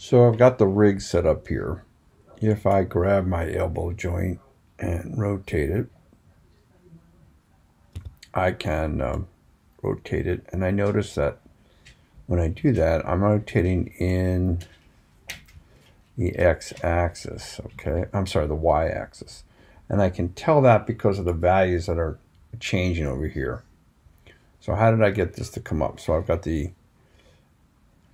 So I've got the rig set up here. If I grab my elbow joint and rotate it, I can rotate it. And I notice that when I do that, I'm rotating in the x-axis, okay? I'm sorry, the y-axis. And I can tell that because of the values that are changing over here. So how did I get this to come up? So I've got the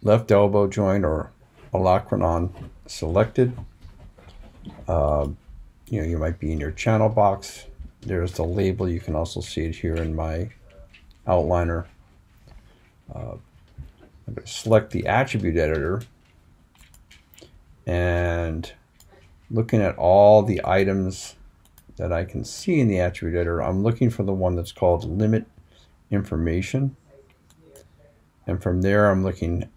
left elbow joint or olecranon selected. You might be in your channel box. There's the label. You can also see it here in my outliner. I'm going to select the attribute editor, and looking at all the items that I can see in the attribute editor, I'm looking for the one that's called limit information. And from there, I'm looking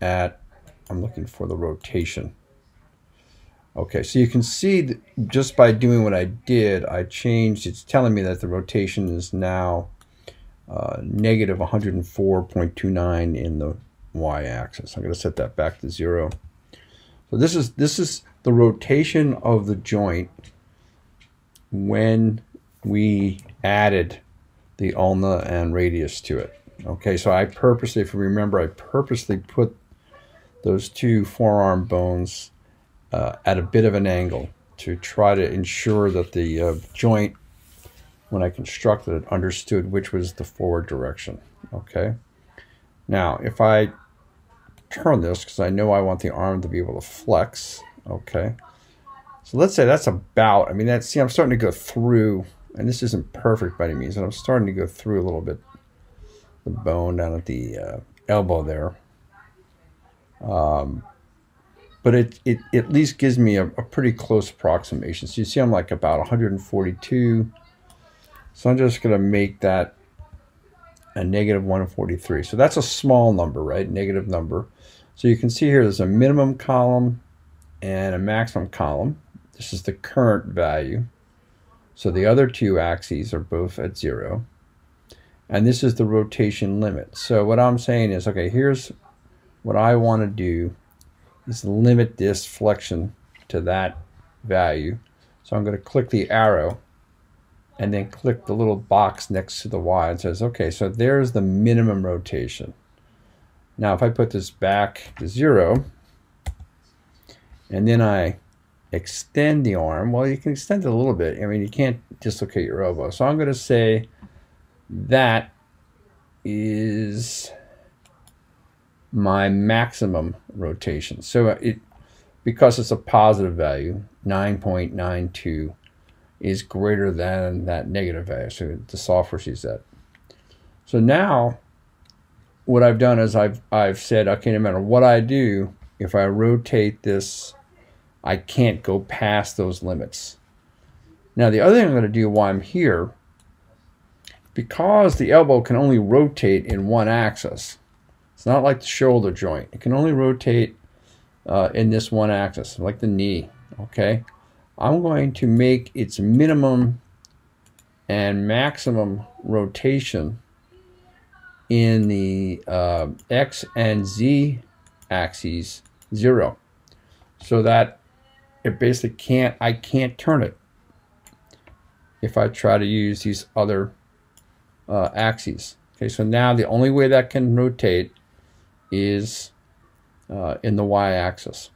for the rotation. Okay, so you can see that just by doing what I did, I changed, it's telling me that the rotation is now negative 104.29 in the y-axis. I'm going to set that back to 0. So this is the rotation of the joint when we added the ulna and radius to it. Okay, so I purposely, if you remember, I purposely put those two forearm bones at a bit of an angle to try to ensure that the joint, when I constructed it, understood which was the forward direction. Okay. Now, if I turn this, because I know I want the arm to be able to flex. Okay. So let's say that's about, I mean, that's, see, I'm starting to go through, and this isn't perfect by any means, but I'm starting to go through a little bit the bone down at the elbow there. But it at least gives me a pretty close approximation. So you see I'm like about 142. So I'm just going to make that a negative 143. So that's a small number, right? Negative number. So you can see here there's a minimum column and a maximum column. This is the current value. So the other two axes are both at 0. And this is the rotation limit. So what I'm saying is, okay, here's what I want to do is limit this flexion to that value. So I'm going to click the arrow and then click the little box next to the Y. It says, okay, so there's the minimum rotation. Now, if I put this back to 0, and then I extend the arm, well, you can extend it a little bit. I mean, you can't dislocate your elbow. So I'm going to say that is my maximum rotation. So because it's a positive value, 9.92 is greater than that negative value. So the software sees that. So now what I've done is I've said, okay, no matter what I do, if I rotate this, I can't go past those limits. Now the other thing I'm going to do while I'm here, because the elbow can only rotate in one axis, it's not like the shoulder joint. It can only rotate in this one axis, like the knee, okay? I'm going to make its minimum and maximum rotation in the X and Z axes 0. So that it basically I can't turn it if I try to use these other axes. Okay, so now the only way that can rotate is in the y-axis.